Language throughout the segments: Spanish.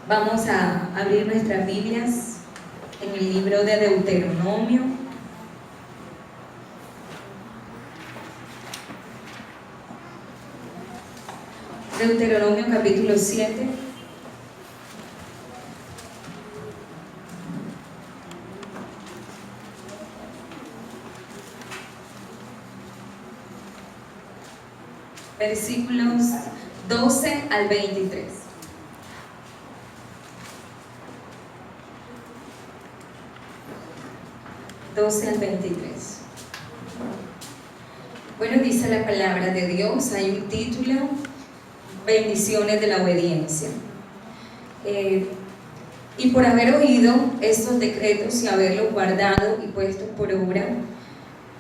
Vamos a abrir nuestras Biblias en el libro de Deuteronomio. Deuteronomio capítulo 7. Versículos 12 al 23. Bueno, dice la palabra de Dios, hay un título: bendiciones de la obediencia. Y por haber oído estos decretos y haberlos guardado y puesto por obra,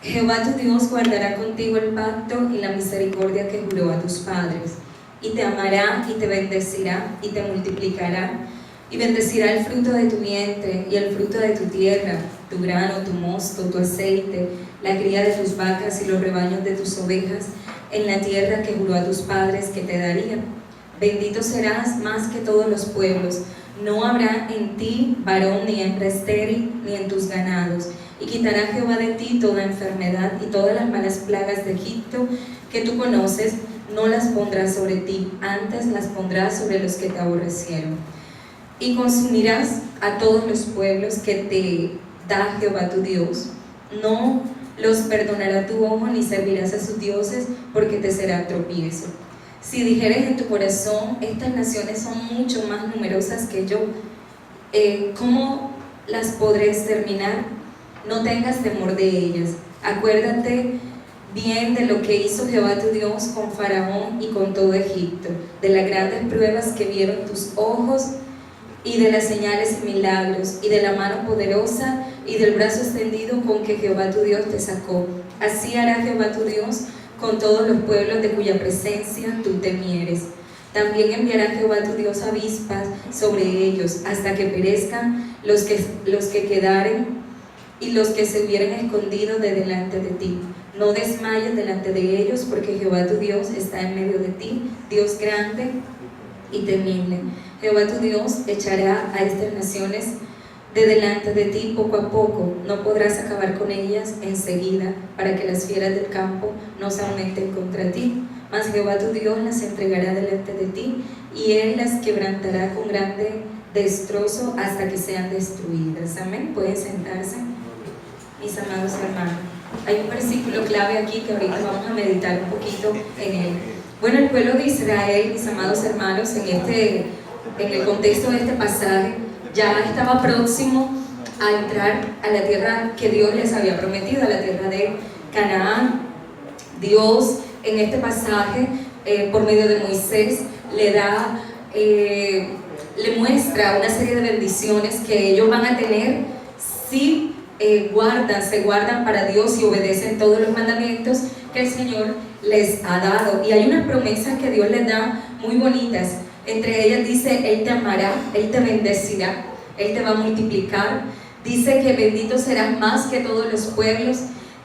Jehová tu Dios guardará contigo el pacto y la misericordia que juró a tus padres, y te amará y te bendecirá y te multiplicará, y bendecirá el fruto de tu vientre y el fruto de tu tierra, tu grano, tu mosto, tu aceite, la cría de tus vacas y los rebaños de tus ovejas, en la tierra que juró a tus padres que te daría. Bendito serás más que todos los pueblos, no habrá en ti varón ni hembra estéril, ni en tus ganados. Y quitará Jehová de ti toda enfermedad y todas las malas plagas de Egipto que tú conoces, no las pondrás sobre ti, antes las pondrás sobre los que te aborrecieron. Y consumirás a todos los pueblos que te da Jehová tu Dios. No los perdonará tu ojo, ni servirás a sus dioses, porque te será tropiezo. Si dijeres en tu corazón, estas naciones son mucho más numerosas que yo, ¿cómo las podré exterminar? No tengas temor de ellas. Acuérdate bien de lo que hizo Jehová tu Dios con Faraón y con todo Egipto, de las grandes pruebas que vieron tus ojos, y de las señales y milagros, y de la mano poderosa y del brazo extendido con que Jehová tu Dios te sacó. Así hará Jehová tu Dios con todos los pueblos de cuya presencia tú temieres. También enviará Jehová tu Dios avispas sobre ellos, hasta que perezcan los que quedaren y los que se hubieran escondido de delante de ti. No desmayes delante de ellos, porque Jehová tu Dios está en medio de ti, Dios grande y temible. Jehová tu Dios echará a estas naciones de delante de ti poco a poco. No podrás acabar con ellas enseguida, para que las fieras del campo no se aumenten contra ti. Mas Jehová tu Dios las entregará delante de ti, y Él las quebrantará con grande destrozo hasta que sean destruidas. Amén. Pueden sentarse, mis amados hermanos. Hay un versículo clave aquí que ahorita vamos a meditar un poquito en él. Bueno, el pueblo de Israel, mis amados hermanos, en el contexto de este pasaje, ya estaba próximo a entrar a la tierra que Dios les había prometido, a la tierra de Canaán. Dios en este pasaje, por medio de Moisés, le muestra una serie de bendiciones que ellos van a tener si se guardan para Dios y obedecen todos los mandamientos que el Señor les ha dado. Y hay unas promesas que Dios les da muy bonitas. Entre ellas dice: Él te amará, Él te bendecirá, Él te va a multiplicar. Dice que bendito serás más que todos los pueblos.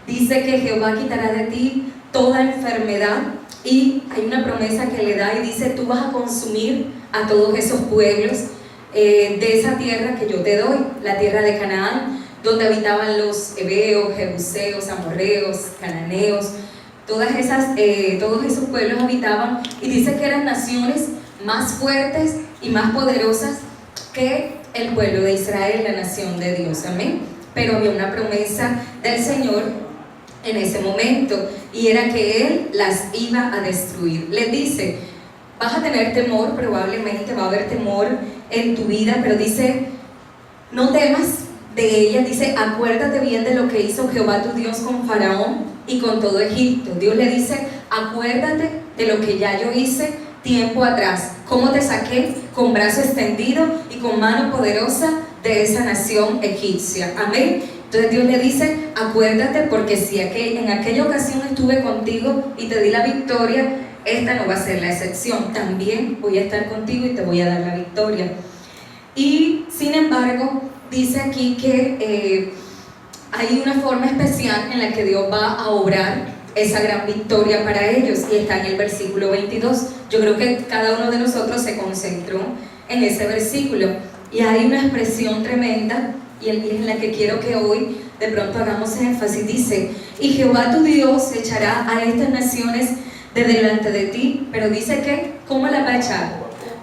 Dice que Jehová quitará de ti toda enfermedad. Y hay una promesa que le da y dice: tú vas a consumir a todos esos pueblos de esa tierra que yo te doy, la tierra de Canaán, donde habitaban los heveos, jebuseos, amorreos, cananeos. Todos esos pueblos habitaban, y dice que eran naciones más fuertes y más poderosas que el pueblo de Israel, la nación de Dios. Amén. Pero había una promesa del Señor en ese momento, y era que Él las iba a destruir. Les dice: vas a tener temor, probablemente va a haber temor en tu vida, pero dice: no temas de ella. Dice: acuérdate bien de lo que hizo Jehová tu Dios con Faraón y con todo Egipto. Dios le dice: acuérdate de lo que ya yo hice tiempo atrás, cómo te saqué con brazo extendido y con mano poderosa de esa nación egipcia. Amén. Entonces Dios le dice: acuérdate, porque si en aquella ocasión estuve contigo y te di la victoria, esta no va a ser la excepción. También voy a estar contigo y te voy a dar la victoria. Y sin embargo, dice aquí que hay una forma especial en la que Dios va a obrar esa gran victoria para ellos, y está en el versículo 22. Yo creo que cada uno de nosotros se concentró en ese versículo. Y hay una expresión tremenda y en la que quiero que hoy de pronto hagamos énfasis. Dice: y Jehová tu Dios echará a estas naciones de delante de ti. Pero dice que, ¿cómo las va a echar?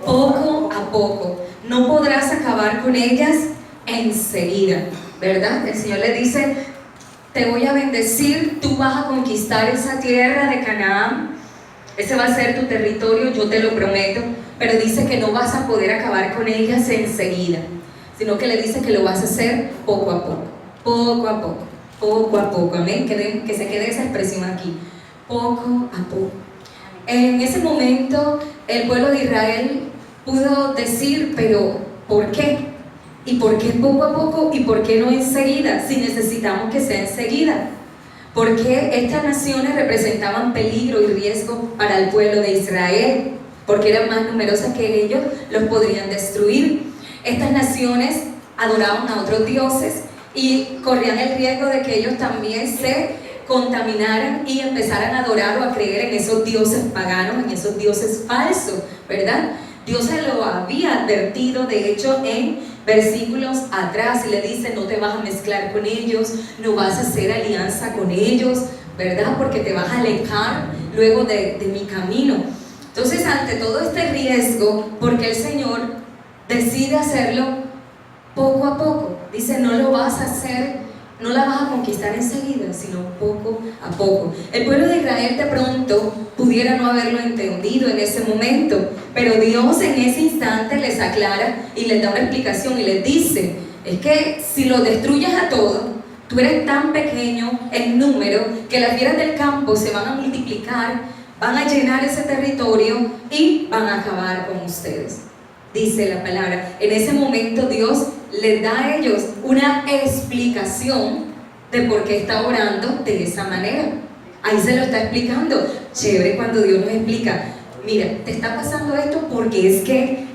Poco a poco. No podrás acabar con ellas enseguida, ¿verdad? El Señor le dice: te voy a bendecir, tú vas a conquistar esa tierra de Canaán, ese va a ser tu territorio, yo te lo prometo. Pero dice que no vas a poder acabar con ellas enseguida, sino que le dice que lo vas a hacer poco a poco, poco a poco, poco a poco. Amén, que se quede esa expresión aquí, poco a poco. En ese momento el pueblo de Israel pudo decir: pero ¿por qué? ¿Y por qué poco a poco? ¿Y por qué no enseguida? Si necesitamos que sea enseguida. Porque estas naciones representaban peligro y riesgo para el pueblo de Israel, porque eran más numerosas que ellos, los podrían destruir. Estas naciones adoraban a otros dioses y corrían el riesgo de que ellos también se contaminaran y empezaran a adorar o a creer en esos dioses paganos, en esos dioses falsos, ¿verdad? Dios se lo había advertido, de hecho, en versículos atrás, y le dice: no te vas a mezclar con ellos, no vas a hacer alianza con ellos, ¿verdad? Porque te vas a alejar luego de mi camino. Entonces, ante todo este riesgo, porque el Señor decide hacerlo poco a poco, dice: no lo vas a hacer, no la vas a conquistar enseguida, sino poco a poco. El pueblo de Israel de pronto pudiera no haberlo entendido en ese momento, pero Dios en ese instante les aclara y les da una explicación y les dice: es que si lo destruyes a todos, tú eres tan pequeño en número que las fieras del campo se van a multiplicar, van a llenar ese territorio y van a acabar con ustedes. Dice la palabra. En ese momento Dios les da a ellos una explicación de por qué está orando de esa manera. Ahí se lo está explicando. Chévere cuando Dios nos explica: mira, te está pasando esto porque es que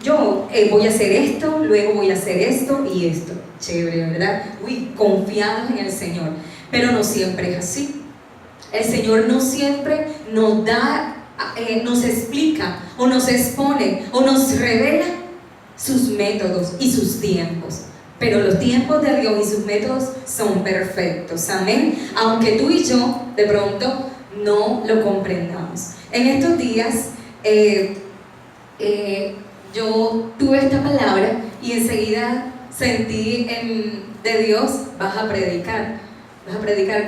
yo voy a hacer esto, luego voy a hacer esto y esto. Chévere, ¿verdad? Confiados en el Señor. Pero no siempre es así. El Señor no siempre nos da, nos explica o nos expone o nos revela sus métodos y sus tiempos. Pero los tiempos de Dios y sus métodos son perfectos, amén, aunque tú y yo de pronto no lo comprendamos. En estos días yo tuve esta palabra y enseguida sentí de Dios: vas a predicar.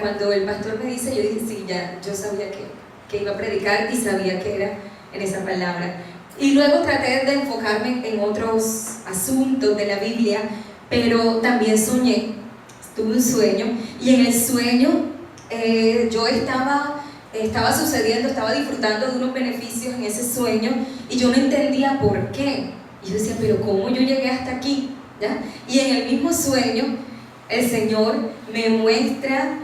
Cuando el pastor me dice, yo dije: sí, ya, yo sabía que iba a predicar y sabía que era en esa palabra. Y luego traté de enfocarme en otros asuntos de la Biblia, pero también soñé, tuve un sueño, y en el sueño yo estaba sucediendo, estaba disfrutando de unos beneficios en ese sueño, y yo no entendía por qué. Y yo decía: pero ¿cómo yo llegué hasta aquí? ¿Ya? Y en el mismo sueño el Señor me muestra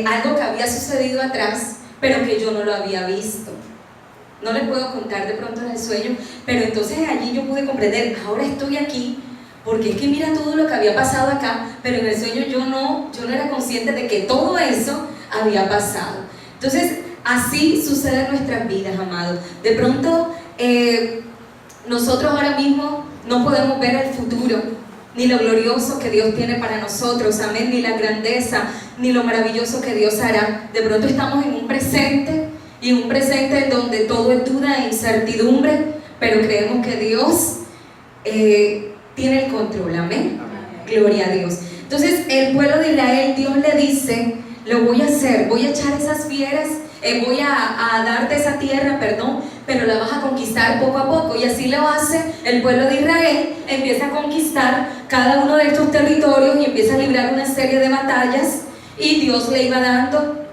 algo que había sucedido atrás, pero que yo no lo había visto. No les puedo contar de pronto en el sueño, pero entonces allí yo pude comprender: ahora estoy aquí, porque es que mira todo lo que había pasado acá, pero en el sueño yo no era consciente de que todo eso había pasado. Entonces, así sucede en nuestras vidas, amados. De pronto, nosotros ahora mismo no podemos ver el futuro, ni lo glorioso que Dios tiene para nosotros, amén, ni la grandeza, ni lo maravilloso que Dios hará. De pronto estamos en un presente, y en un presente donde todo es duda e incertidumbre, pero creemos que Dios tiene el control, amén. Gloria a Dios. Entonces el pueblo de Israel, Dios le dice: lo voy a hacer, voy a echar esas fieras, voy a darte esa tierra, pero la vas a conquistar poco a poco. Y así lo hace el pueblo de Israel, empieza a conquistar cada uno de estos territorios y empieza a librar una serie de batallas, y Dios le iba dando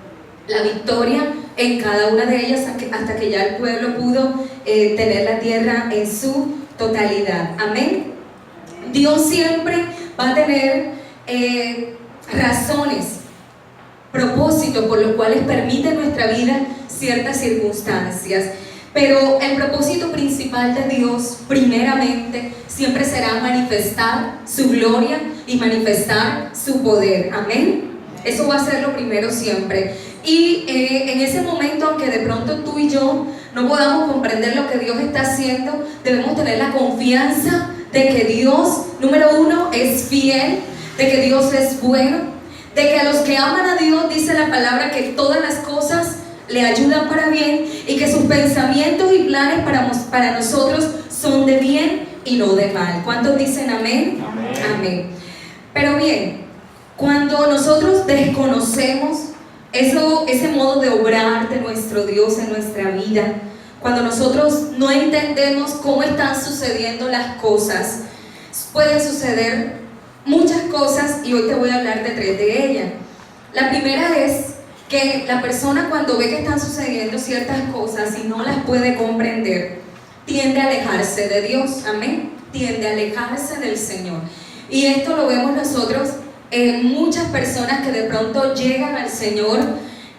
la victoria en cada una de ellas hasta que ya el pueblo pudo tener la tierra en su totalidad, amén. Dios siempre va a tener razones, propósitos por los cuales permite en nuestra vida ciertas circunstancias, pero el propósito principal de Dios primeramente siempre será manifestar su gloria y manifestar su poder, amén. Eso va a ser lo primero siempre. Y en ese momento, aunque de pronto tú y yo no podamos comprender lo que Dios está haciendo, debemos tener la confianza de que Dios, número uno, es fiel, de que Dios es bueno, de que a los que aman a Dios, dice la palabra, que todas las cosas le ayudan para bien y que sus pensamientos y planes para nosotros son de bien y no de mal. ¿Cuántos dicen amén? Amén. Amén. Pero bien, cuando nosotros desconocemos ese modo de obrar de nuestro Dios en nuestra vida, cuando nosotros no entendemos cómo están sucediendo las cosas, pueden suceder muchas cosas y hoy te voy a hablar de 3 de ellas. La primera es que la persona, cuando ve que están sucediendo ciertas cosas y no las puede comprender, tiende a alejarse de Dios, amén, tiende a alejarse del Señor. Y esto lo vemos nosotros en muchas personas que de pronto llegan al Señor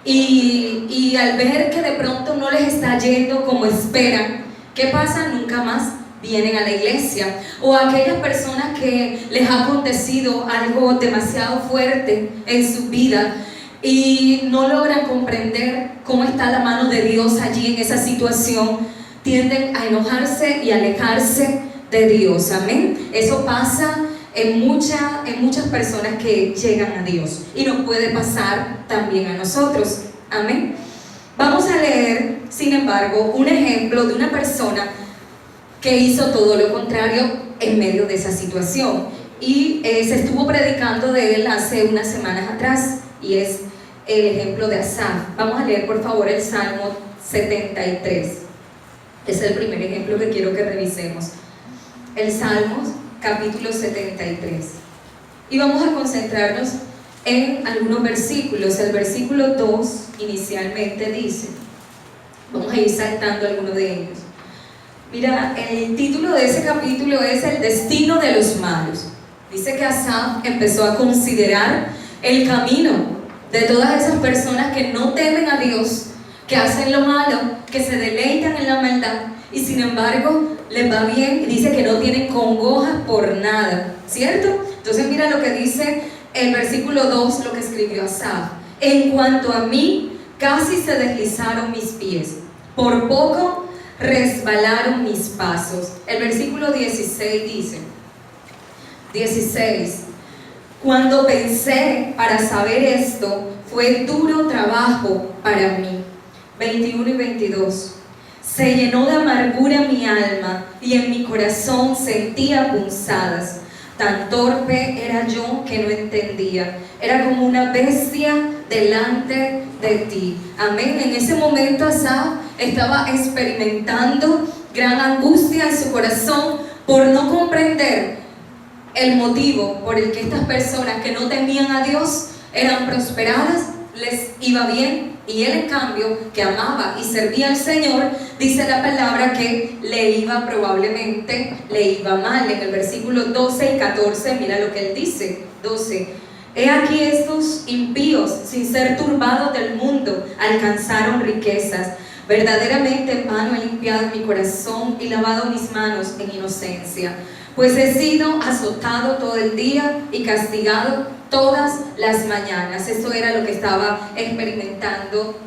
y al ver que de pronto no les está yendo como esperan, ¿qué pasa? Nunca más vienen a la iglesia. O aquellas personas que les ha acontecido algo demasiado fuerte en su vida y no logran comprender cómo está la mano de Dios allí en esa situación, tienden a enojarse y alejarse de Dios, amén. Eso pasa en muchas personas que llegan a Dios y nos puede pasar también a nosotros, amén. Vamos a leer, sin embargo, un ejemplo de una persona que hizo todo lo contrario en medio de esa situación y se estuvo predicando de él hace unas semanas atrás y es el ejemplo de Asaf. Vamos a leer por favor el Salmo 73. Es el primer ejemplo que quiero que revisemos. El Salmo capítulo 73. Y vamos a concentrarnos en algunos versículos. El versículo 2 inicialmente dice, vamos a ir saltando algunos de ellos. Mira, el título de ese capítulo es El destino de los malos. Dice que Asaf empezó a considerar el camino de todas esas personas que no temen a Dios, que hacen lo malo, que se deleitan en la maldad y sin embargo les va bien, y dice que no tienen congoja por nada, ¿cierto? Entonces mira lo que dice el versículo 2, lo que escribió Asaf. En cuanto a mí, casi se deslizaron mis pies, por poco resbalaron mis pasos. El versículo 16 dice, 16, cuando pensé para saber esto, fue duro trabajo para mí. 21 y 22, se llenó de amargura mi alma y en mi corazón sentía punzadas. Tan torpe era yo que no entendía. Era como una bestia delante de ti. Amén. En ese momento Asaf estaba experimentando gran angustia en su corazón por no comprender el motivo por el que estas personas que no temían a Dios eran prosperadas, les iba bien, y él en cambio, que amaba y servía al Señor, dice la palabra que probablemente le iba mal. En el versículo 12 y 14, mira lo que él dice, 12, he aquí estos impíos, sin ser turbados del mundo, alcanzaron riquezas. Verdaderamente en vano he limpiado mi corazón y lavado mis manos en inocencia, pues he sido azotado todo el día y castigado todas las mañanas. Eso era lo que estaba experimentando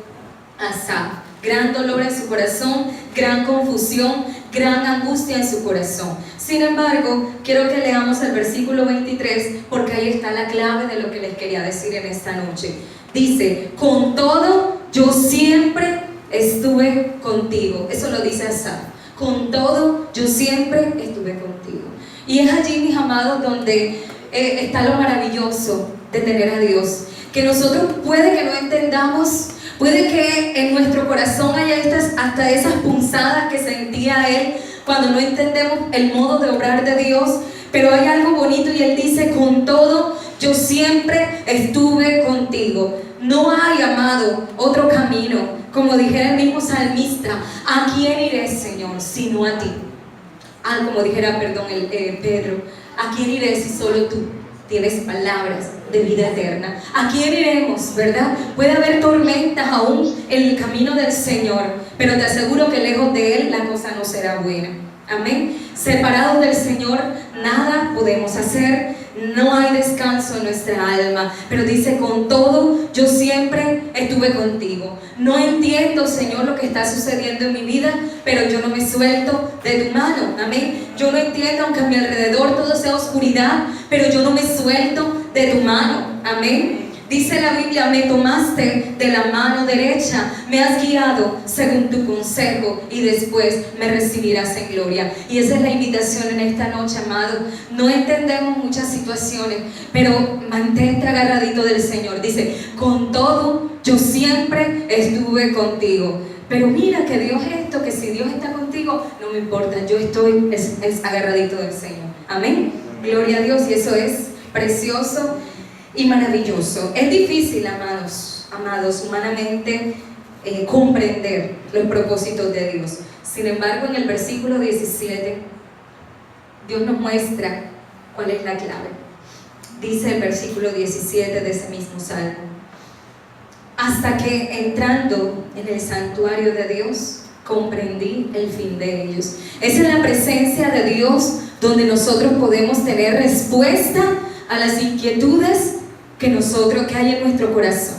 Asaf. Gran dolor en su corazón, gran confusión, gran angustia en su corazón. Sin embargo, quiero que leamos el versículo 23 porque ahí está la clave de lo que les quería decir en esta noche. Dice, con todo yo siempre estuve contigo. Eso lo dice Asaf. Con todo yo siempre estuve contigo. Y es allí, mis amados, donde está lo maravilloso de tener a Dios, que nosotros puede que no entendamos, puede que en nuestro corazón haya hasta esas punzadas que sentía Él cuando no entendemos el modo de obrar de Dios, pero hay algo bonito y Él dice, con todo yo siempre estuve contigo. No hay, amado, otro camino, como dijera el mismo salmista, ¿a quién iré, Señor, sino a ti? Como dijera, Pedro, ¿a quién iré si solo tú tienes palabras de vida eterna? ¿A quién iremos, verdad? Puede haber tormentas aún en el camino del Señor, pero te aseguro que lejos de Él la cosa no será buena. Amén. Separados del Señor nada podemos hacer, no hay descanso en nuestra alma, pero dice, con todo, yo siempre estuve contigo. No entiendo, Señor, lo que está sucediendo en mi vida, pero yo no me suelto de tu mano, amén. Yo no entiendo, aunque a mi alrededor todo sea oscuridad, pero yo no me suelto de tu mano, amén. Dice la Biblia, me tomaste de la mano derecha, me has guiado según tu consejo y después me recibirás en gloria. Y esa es la invitación en esta noche, amado. No entendemos muchas situaciones, pero mantente agarradito del Señor. Dice, con todo, yo siempre estuve contigo. Pero mira que Dios es esto, que si Dios está contigo, no me importa, yo estoy es agarradito del Señor. Amén. Gloria a Dios, y eso es precioso y maravilloso. Es difícil, amados, humanamente comprender los propósitos de Dios. Sin embargo, en el versículo 17, Dios nos muestra cuál es la clave. Dice el versículo 17 de ese mismo salmo: hasta que entrando en el santuario de Dios, comprendí el fin de ellos. Es en la presencia de Dios donde nosotros podemos tener respuesta a las inquietudes que hay en nuestro corazón.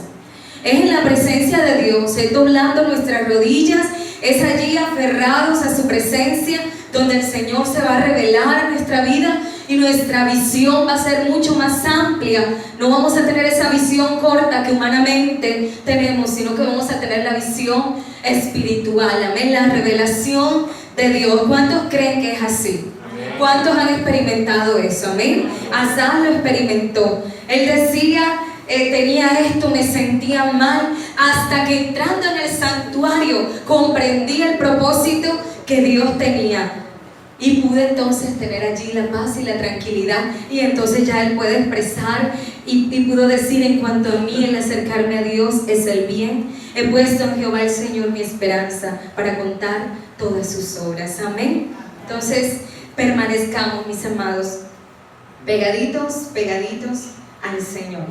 Es en la presencia de Dios, es doblando nuestras rodillas, es allí aferrados a su presencia, donde el Señor se va a revelar a nuestra vida y nuestra visión va a ser mucho más amplia. No vamos a tener esa visión corta que humanamente tenemos, sino que vamos a tener la visión espiritual, amén, la revelación de Dios. ¿Cuántos creen que es así? ¿Cuántos han experimentado eso? Amén. Asaf lo experimentó. Él decía, tenía esto, me sentía mal, hasta que entrando en el santuario comprendí el propósito que Dios tenía. Y pude entonces tener allí la paz y la tranquilidad, y entonces ya él puede expresar y pudo decir, en cuanto a mí, el acercarme a Dios es el bien. He puesto en Jehová el Señor mi esperanza para contar todas sus obras. Amén. Entonces, permanezcamos, mis amados, pegaditos al Señor.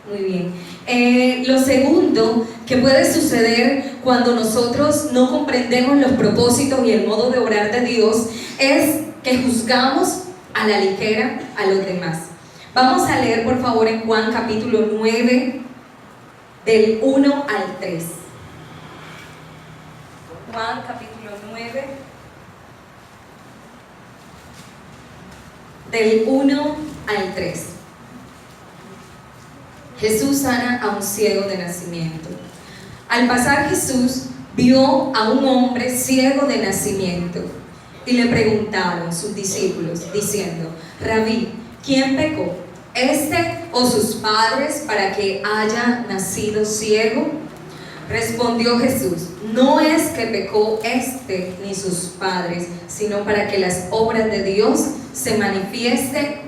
Muy bien. Lo segundo que puede suceder cuando nosotros no comprendemos los propósitos y el modo de obrar de Dios es que juzgamos a la ligera a los demás. Vamos a leer, por favor, en Juan capítulo 9, del 1 al 3. Juan capítulo 9, del 1 al 3. Jesús sana a un ciego de nacimiento. Al pasar Jesús vio a un hombre ciego de nacimiento y le preguntaron sus discípulos diciendo: Rabí, ¿quién pecó, este o sus padres, para que haya nacido ciego? Respondió Jesús: no es que pecó este ni sus padres, sino para que las obras de Dios se manifiesten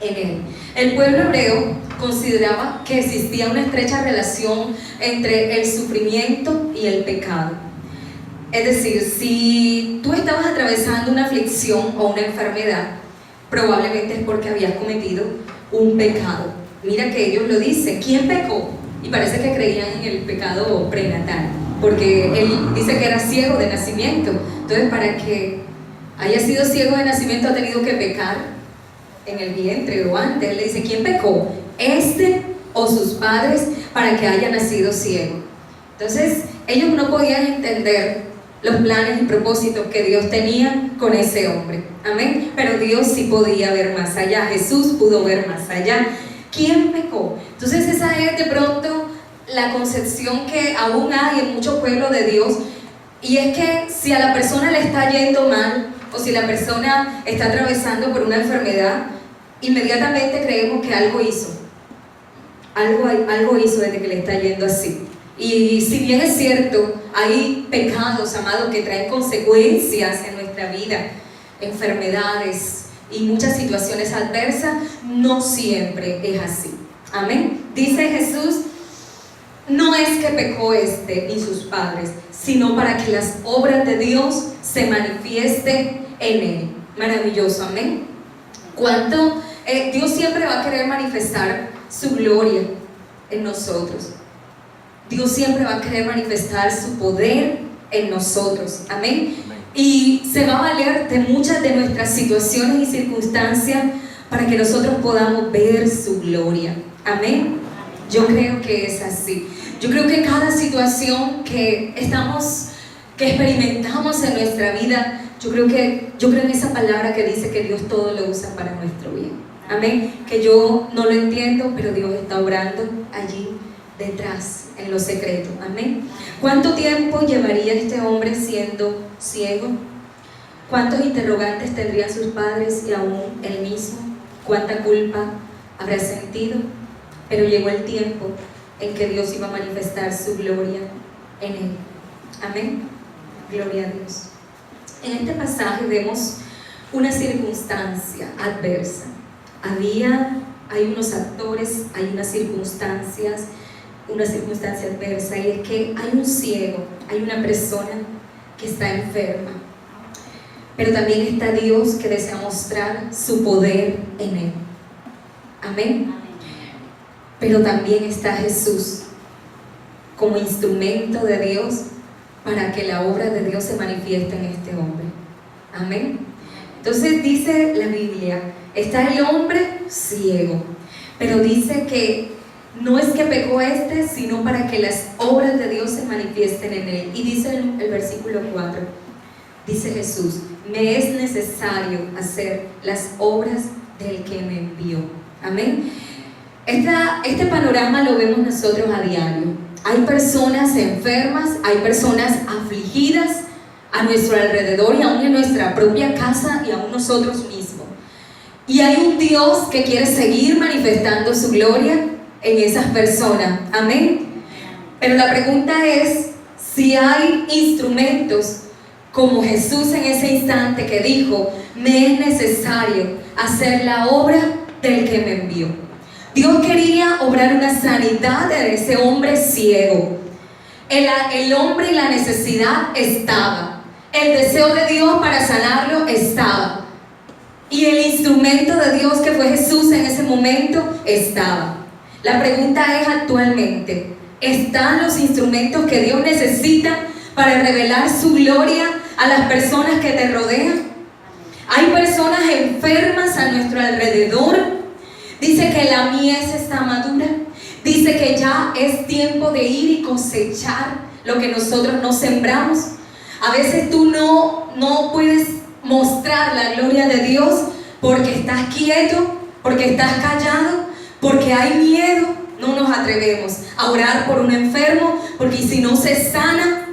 en él. El pueblo hebreo consideraba que existía una estrecha relación entre el sufrimiento y el pecado. Es decir, si tú estabas atravesando una aflicción o una enfermedad, probablemente es porque habías cometido un pecado. Mira que ellos lo dicen: ¿quién pecó? Y parece que creían en el pecado prenatal, porque él dice que era ciego de nacimiento. Entonces, para que haya sido ciego de nacimiento, ha tenido que pecar en el vientre o antes. Él le dice: ¿quién pecó, este o sus padres, para que haya nacido ciego? Entonces, ellos no podían entender los planes y propósitos que Dios tenía con ese hombre. Amén. Pero Dios sí podía ver más allá. Jesús pudo ver más allá. ¿Quién pecó? Entonces, esa es de pronto la concepción que aún hay en muchos pueblos de Dios. Y es que si a la persona le está yendo mal, o si la persona está atravesando por una enfermedad, inmediatamente creemos que algo hizo. Algo hizo desde que le está yendo así. Y si bien es cierto, hay pecados, amados, que traen consecuencias en nuestra vida, enfermedades y muchas situaciones adversas, no siempre es así. Amén. Dice Jesús: no es que pecó este ni sus padres, sino para que las obras de Dios se manifiesten en él. Maravilloso, amén. ¿Cuánto? Dios siempre va a querer manifestar su gloria en nosotros. Dios siempre va a querer manifestar su poder en nosotros. Amén. y se va a valer de muchas de nuestras situaciones y circunstancias para que nosotros podamos ver su gloria. Amén. Yo creo que es así. Yo creo que cada situación que experimentamos en nuestra vida, yo creo en esa palabra que dice que Dios todo lo usa para nuestro bien. Amén. Que yo no lo entiendo, pero Dios está obrando allí detrás, en lo secreto. Amén. ¿Cuánto tiempo llevaría este hombre siendo ciego? ¿Cuántos interrogantes tendrían sus padres y aún él mismo? ¿Cuánta culpa habrá sentido? Pero llegó el tiempo en que Dios iba a manifestar su gloria en él. Amén. Gloria a Dios. En este pasaje vemos una circunstancia adversa. Hay unos actores, hay unas circunstancia adversa, y es que hay un ciego, hay una persona que está enferma, pero también está Dios que desea mostrar su poder en él. Amén. Pero también está Jesús como instrumento de Dios para que la obra de Dios se manifieste en este hombre. Amén. Entonces dice la Biblia, está el hombre ciego, pero dice que no es que pecó sino para que las obras de Dios se manifiesten en él. Y dice el versículo 4, dice Jesús, me es necesario hacer las obras del que me envió. Amén. Este panorama lo vemos nosotros a diario. Hay personas enfermas, hay personas afligidas a nuestro alrededor y aún en nuestra propia casa y aún nosotros mismos. Y hay un Dios que quiere seguir manifestando su gloria en esas personas. Amén. Pero la pregunta es si hay instrumentos como Jesús en ese instante que dijo, me es necesario hacer la obra del que me envió. Dios quería obrar una sanidad en ese hombre ciego. El hombre y la necesidad estaba. El deseo de Dios para sanarlo estaba. Y el instrumento de Dios que fue Jesús en ese momento estaba. La pregunta es actualmente, ¿están los instrumentos que Dios necesita para revelar su gloria a las personas que te rodean? Hay personas enfermas a nuestro alrededor. Dice que la mies está madura. Dice que ya es tiempo de ir y cosechar lo que nosotros no sembramos. A veces tú no puedes mostrar la gloria de Dios porque estás quieto, porque estás callado, porque hay miedo. No nos atrevemos a orar por un enfermo, porque si no se sana,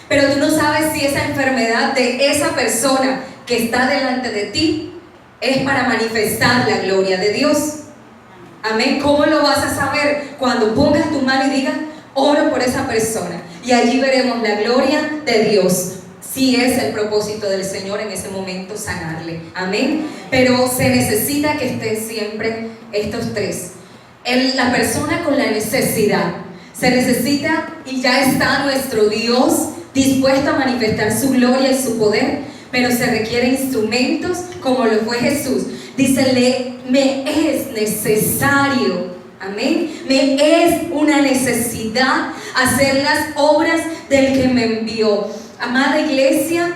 pero tú no sabes si esa enfermedad de esa persona que está delante de ti es para manifestar la gloria de Dios. Amén. ¿Cómo lo vas a saber? Cuando pongas tu mano y digas, oro por esa persona. Y allí veremos la gloria de Dios. Si es el propósito del Señor en ese momento sanarle. Amén. Pero se necesita que estén siempre estos tres. La persona con la necesidad. Se necesita y ya está nuestro Dios dispuesto a manifestar su gloria y su poder. Pero se requieren instrumentos como lo fue Jesús. Dice, me es necesario, amén, me es una necesidad hacer las obras del que me envió. Amada iglesia,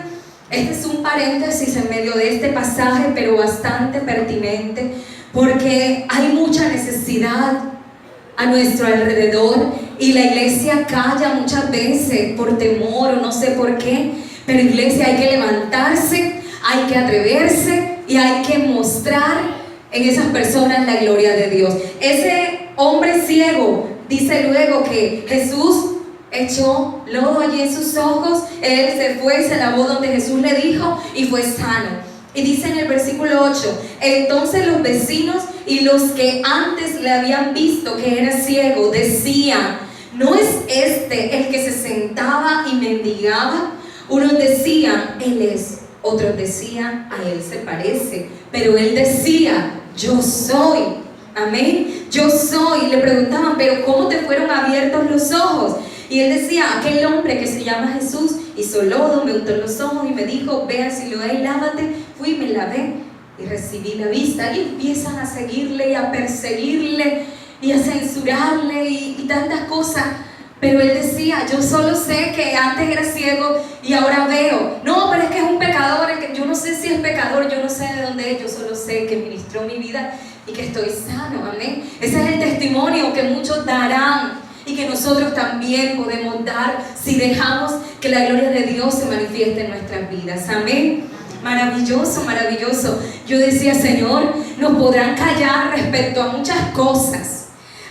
este es un paréntesis en medio de este pasaje, pero bastante pertinente, porque hay mucha necesidad a nuestro alrededor y la iglesia calla muchas veces por temor o no sé por qué, pero iglesia, hay que levantarse, hay que atreverse y hay que mostrar en esas personas la gloria de Dios. Ese hombre ciego dice luego que Jesús echó lodo allí en sus ojos, él se fue y se lavó donde Jesús le dijo y fue sano. Y dice en el versículo 8, entonces los vecinos y los que antes le habían visto que era ciego decían, ¿no es este el que se sentaba y mendigaba? Unos decían, él es. Otros decían, a él se parece. Pero él decía, yo soy. Amén. Yo soy. Y le preguntaban, pero ¿cómo te fueron abiertos los ojos? Y él decía, aquel hombre que se llama Jesús hizo lodo, me untó los ojos y me dijo, ve a Siloé y lávate. Fui y me lavé y recibí la vista. Y empiezan a seguirle y a perseguirle y a censurarle y tantas cosas. Pero él decía, yo solo sé que antes era ciego y ahora veo. No, pero es que es un pecador, yo no sé si es pecador, yo no sé de dónde es, yo solo sé que ministró mi vida y que estoy sano, amén. Ese es el testimonio que muchos darán y que nosotros también podemos dar si dejamos que la gloria de Dios se manifieste en nuestras vidas, amén. Maravilloso, maravilloso. Yo decía, Señor, nos podrán callar respecto a muchas cosas.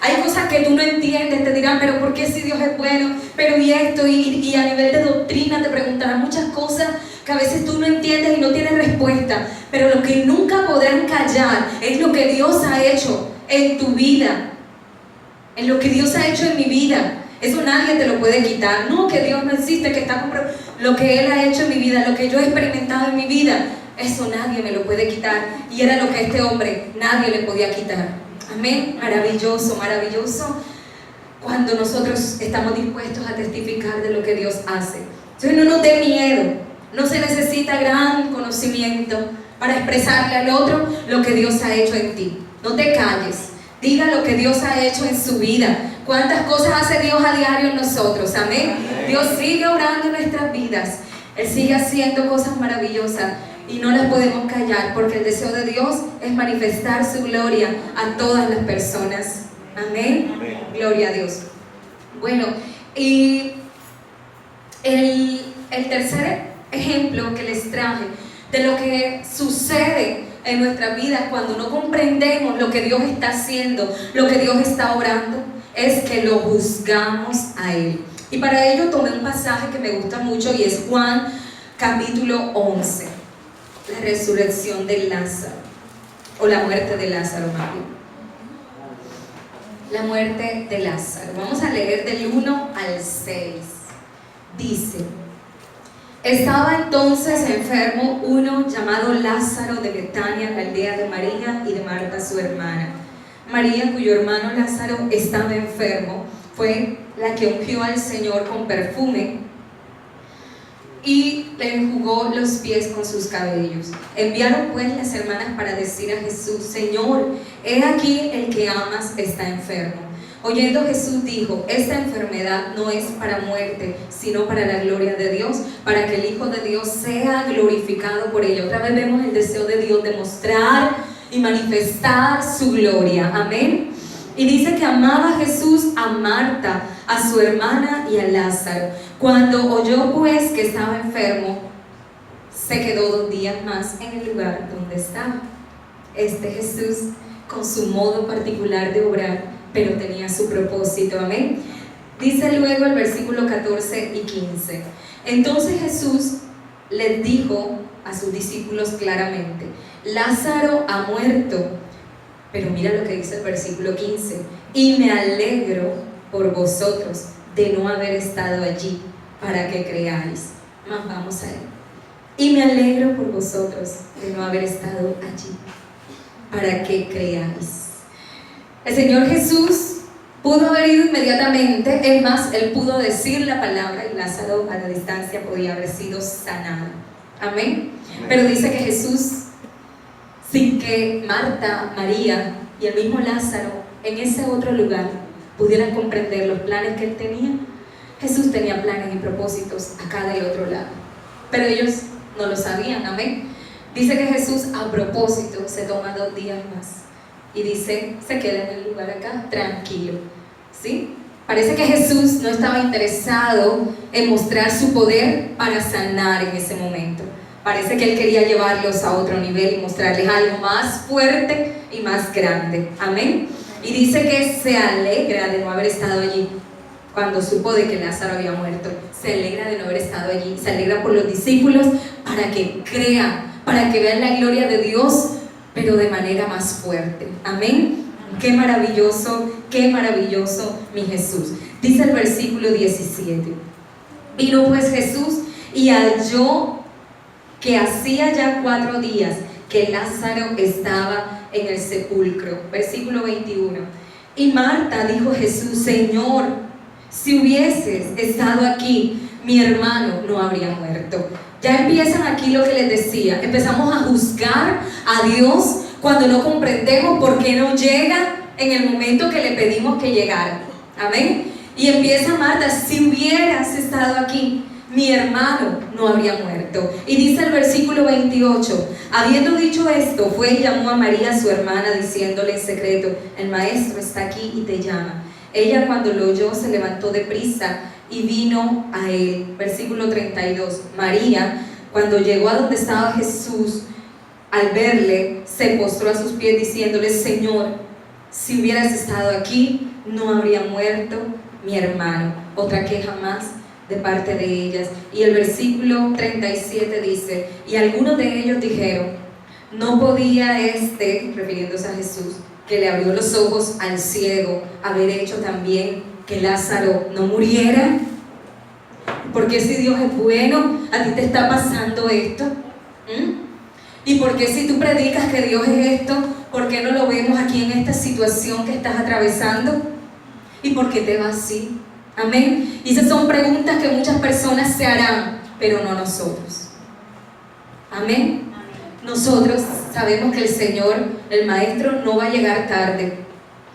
Hay cosas que tú no entiendes, te dirán, pero ¿por qué si Dios es bueno? Pero y esto, y a nivel de doctrina te preguntarán muchas cosas que a veces tú no entiendes y no tienes respuesta. Pero lo que nunca podrán callar es lo que Dios ha hecho en tu vida, en lo que Dios ha hecho en mi vida. Eso nadie te lo puede quitar. No, que Dios no existe, que está comprobado. Lo que Él ha hecho en mi vida, lo que yo he experimentado en mi vida, eso nadie me lo puede quitar. Y era lo que a este hombre nadie le podía quitar. Amén. Maravilloso, maravilloso cuando nosotros estamos dispuestos a testificar de lo que Dios hace. Entonces no nos dé miedo. No se necesita gran conocimiento para expresarle al otro lo que Dios ha hecho en ti. No te calles. Diga lo que Dios ha hecho en su vida. ¿Cuántas cosas hace Dios a diario en nosotros? Amén. Dios sigue obrando en nuestras vidas. Él sigue haciendo cosas maravillosas y no las podemos callar, porque el deseo de Dios es manifestar su gloria a todas las personas. Amén. Gloria a Dios. Bueno, y el tercer ejemplo que les traje de lo que sucede en nuestras vidas cuando no comprendemos lo que Dios está haciendo, lo que Dios está orando, es que lo juzgamos a Él. Y para ello tomé un pasaje que me gusta mucho y es Juan capítulo 11, la resurrección de Lázaro, o la muerte de Lázaro, más bien. La muerte de Lázaro. Vamos a leer del 1 al 6. Dice: estaba entonces enfermo uno llamado Lázaro de Betania, la aldea de María y de Marta su hermana. María, cuyo hermano Lázaro estaba enfermo, fue la que ungió al Señor con perfume y le enjugó los pies con sus cabellos. Enviaron pues las hermanas para decir a Jesús: Señor, he aquí el que amas está enfermo. Oyendo Jesús dijo: esta enfermedad no es para muerte, sino para la gloria de Dios, para que el Hijo de Dios sea glorificado por ella. Otra vez vemos el deseo de Dios de mostrar y manifestar su gloria. Amén. Y dice que amaba Jesús a Marta, a su hermana y a Lázaro. Cuando oyó pues que estaba enfermo, se quedó 2 días más en el lugar donde estaba. Jesús, con su modo particular de obrar, pero tenía su propósito. Amén. Dice luego el versículo 14 y 15: entonces Jesús les dijo a sus discípulos claramente: Lázaro ha muerto. Pero mira lo que dice el versículo 15: y me alegro por vosotros de no haber estado allí, para que creáis. Mas vamos a él. Y me alegro por vosotros de no haber estado allí, para que creáis. El Señor Jesús pudo haber ido inmediatamente, es más, Él pudo decir la palabra y Lázaro a la distancia podía haber sido sanado. Amén. Pero dice que Jesús, sin que Marta, María y el mismo Lázaro en ese otro lugar pudieran comprender los planes que Él tenía, Jesús tenía planes y propósitos acá del otro lado, pero ellos no lo sabían. Amén. Dice que Jesús a propósito se toma 2 días más y dice, se queda en el lugar acá tranquilo, ¿sí? Parece que Jesús no estaba interesado en mostrar su poder para sanar en ese momento. Parece que Él quería llevarlos a otro nivel y mostrarles algo más fuerte y más grande. Amén. Y dice que se alegra de no haber estado allí cuando supo de que Lázaro había muerto. Se alegra de no haber estado allí. Se alegra por los discípulos para que crean, para que vean la gloria de Dios, pero de manera más fuerte. Amén. Qué maravilloso mi Jesús. Dice el versículo 17: vino pues Jesús y halló que hacía ya 4 días que Lázaro estaba en el sepulcro. Versículo 21: y Marta dijo a Jesús: Señor, si hubieses estado aquí, mi hermano no habría muerto. Ya empiezan aquí lo que les decía. Empezamos a juzgar a Dios cuando no comprendemos por qué no llega en el momento que le pedimos que llegara. Amén. Y empieza Marta: si hubieras estado aquí, mi hermano no habría muerto. Y dice el versículo 28, habiendo dicho esto, fue y llamó a María su hermana, diciéndole en secreto: el maestro está aquí y te llama. Ella, cuando lo oyó, se levantó deprisa y vino a él. Versículo 32, María, cuando llegó a donde estaba Jesús, al verle, se postró a sus pies diciéndole: Señor, si hubieras estado aquí, no habría muerto mi hermano. Otra queja más de parte de ellas. Y el versículo 37 dice: y algunos de ellos dijeron: no podía refiriéndose a Jesús, que le abrió los ojos al ciego, haber hecho también que Lázaro no muriera. Porque si Dios es bueno, a ti te está pasando esto. Y porque si tú predicas que Dios es esto, ¿por qué no lo vemos aquí en esta situación que estás atravesando? ¿Y por qué te va así? Amén. Y esas son preguntas que muchas personas se harán, pero no nosotros. Amén. Nosotros sabemos que el Señor, el Maestro, no va a llegar tarde.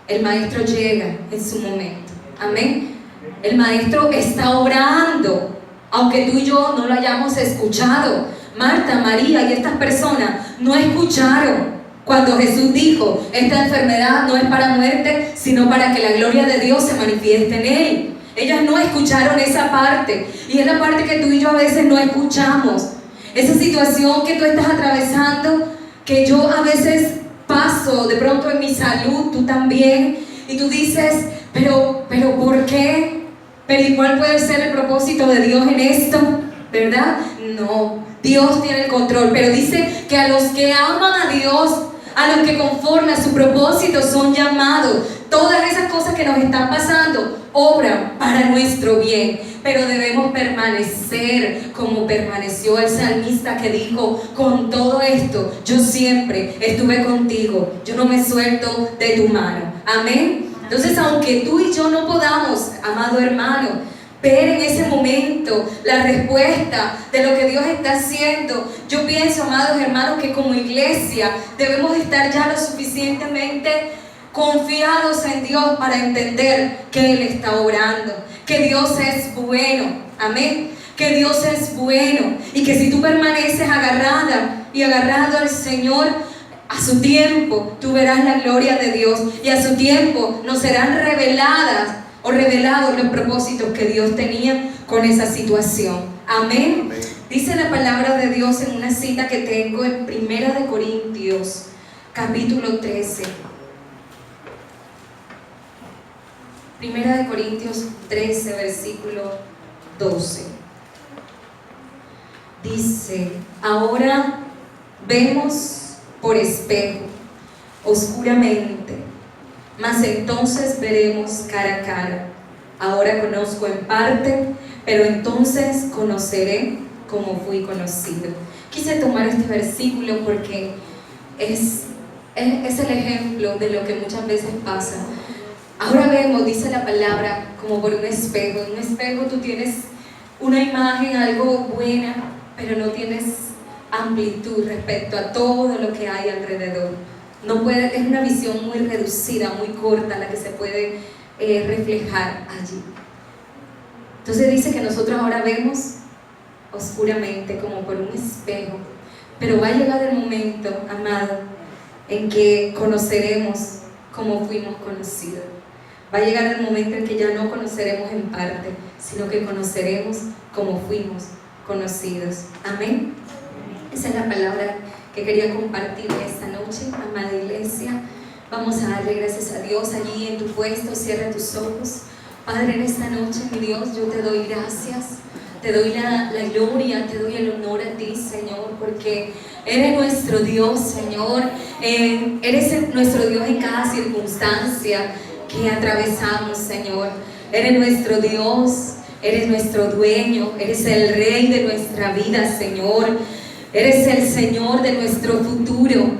El Maestro llega en su momento. Amén. El Maestro está obrando, aunque tú y yo no lo hayamos escuchado. Marta, María y estas personas no escucharon cuando Jesús dijo: esta enfermedad no es para muerte, sino para que la gloria de Dios se manifieste en él. Ellas no escucharon esa parte, y es la parte que tú y yo a veces no escuchamos. Esa situación que tú estás atravesando, que yo a veces paso de pronto en mi salud, tú también, y tú dices: pero ¿por qué? ¿Pero y cuál puede ser el propósito de Dios en esto? ¿Verdad? No, Dios tiene el control, pero dice que a los que aman a Dios, a los que conforme a su propósito son llamados. Todas esas cosas que nos están pasando obran para nuestro bien, pero debemos permanecer como permaneció el salmista, que dijo: con todo esto yo siempre estuve contigo, yo no me suelto de tu mano. Amén. Entonces, aunque tú y yo no podamos, amado hermano, ver en ese momento la respuesta de lo que Dios está haciendo, yo pienso, amados hermanos, que como iglesia debemos estar ya lo suficientemente confiados en Dios para entender que Él está obrando, que Dios es bueno. Amén. Que Dios es bueno, y que si tú permaneces agarrada y agarrado al Señor, a su tiempo tú verás la gloria de Dios, y a su tiempo nos serán reveladas o revelados los propósitos que Dios tenía con esa situación. Amén. Amén. Dice la palabra de Dios en una cita que tengo en 1 Corintios capítulo 13. 1 Corintios 13 versículo 12. Dice: ahora vemos por espejo, oscuramente, mas entonces veremos cara a cara. Ahora conozco en parte, pero entonces conoceré como fui conocido. Quise tomar este versículo porque es el ejemplo de lo que muchas veces pasa. Ahora vemos, dice la palabra, como por un espejo. En un espejo tú tienes una imagen, algo buena, pero no tienes amplitud respecto a todo lo que hay alrededor. Es una visión muy reducida, muy corta la que se puede reflejar allí. Entonces dice que nosotros ahora vemos oscuramente, como por un espejo, pero va a llegar el momento, amado, en que conoceremos como fuimos conocidos. Va a llegar el momento en que ya no conoceremos en parte, sino que conoceremos como fuimos conocidos. Amén. Esa es la palabra que quería compartir esta noche, amada iglesia. Vamos a darle gracias a Dios allí en tu puesto. Cierra tus ojos. Padre, en esta noche, mi Dios, yo te doy gracias, te doy la gloria, te doy el honor a ti, Señor, porque eres nuestro Dios, Señor. Eres nuestro Dios en cada circunstancia que atravesamos, Señor. Eres nuestro Dios, eres nuestro dueño, eres el Rey de nuestra vida, Señor. Eres el Señor de nuestro futuro,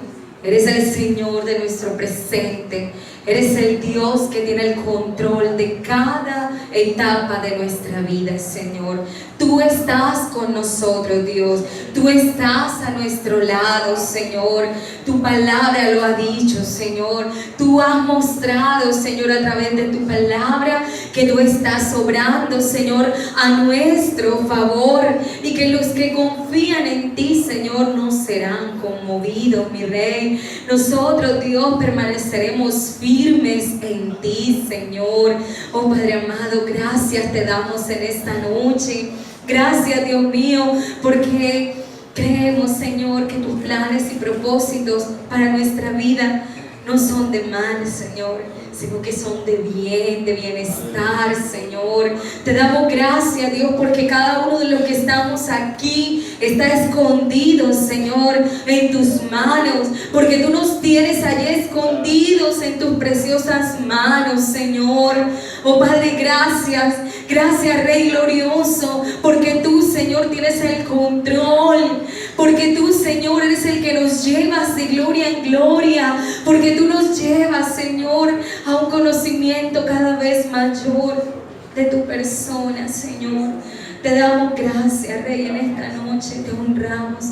eres el Señor de nuestro presente. Eres el Dios que tiene el control de cada etapa de nuestra vida, Señor. Tú estás con nosotros, Dios. Tú estás a nuestro lado, Señor. Tu palabra lo ha dicho, Señor. Tú has mostrado, Señor, a través de tu palabra que tú estás obrando, Señor, a nuestro favor, y que los que confían en ti, Señor, no serán conmovidos, mi Rey. Nosotros, Dios, permaneceremos firmes en ti, Señor. Oh Padre amado, gracias te damos en esta noche. Gracias, Dios mío, porque creemos, Señor, que tus planes y propósitos para nuestra vida no son de mal, Señor, sino que son de bien, de bienestar, Señor. Te damos gracias, Dios, porque cada uno de los que estamos aquí está escondido, Señor, en tus manos, porque tú nos tienes allí escondidos en tus preciosas manos, Señor. Oh Padre, gracias, gracias, Rey glorioso, porque tú, Señor, tienes el control, porque tú, Señor, eres el que nos llevas de gloria en gloria, porque tú nos llevas, Señor, a un conocimiento cada vez mayor de tu persona, Señor. Te damos gracias, Rey, en esta noche te honramos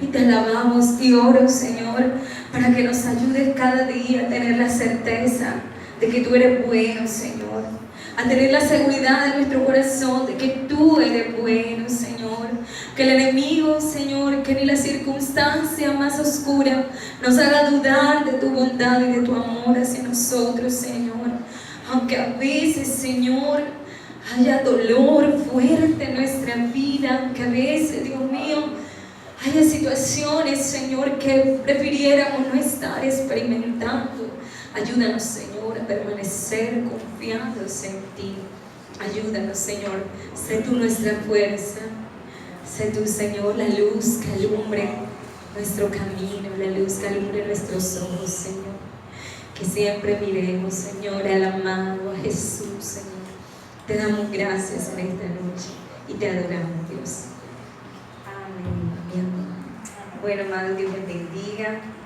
y te alabamos y oro, Señor, para que nos ayudes cada día a tener la certeza de que tú eres bueno, Señor, a tener la seguridad de nuestro corazón de que tú eres bueno, Señor. Que el enemigo, Señor, que ni la circunstancia más oscura nos haga dudar de tu bondad y de tu amor hacia nosotros, Señor. Aunque a veces, Señor, haya dolor fuerte en nuestra vida, aunque a veces, Dios mío, haya situaciones, Señor, que prefiriéramos no estar experimentando. Ayúdanos, Señor, a permanecer confiados en ti. Ayúdanos, Señor. Sé tú nuestra fuerza. Sé tú, Señor, la luz que alumbre nuestro camino, la luz que alumbre nuestros ojos, Señor. Que siempre miremos, Señor, al amado, a Jesús, Señor. Te damos gracias en esta noche y te adoramos, Dios. Amén. Amén. Bueno, amado, Dios les bendiga.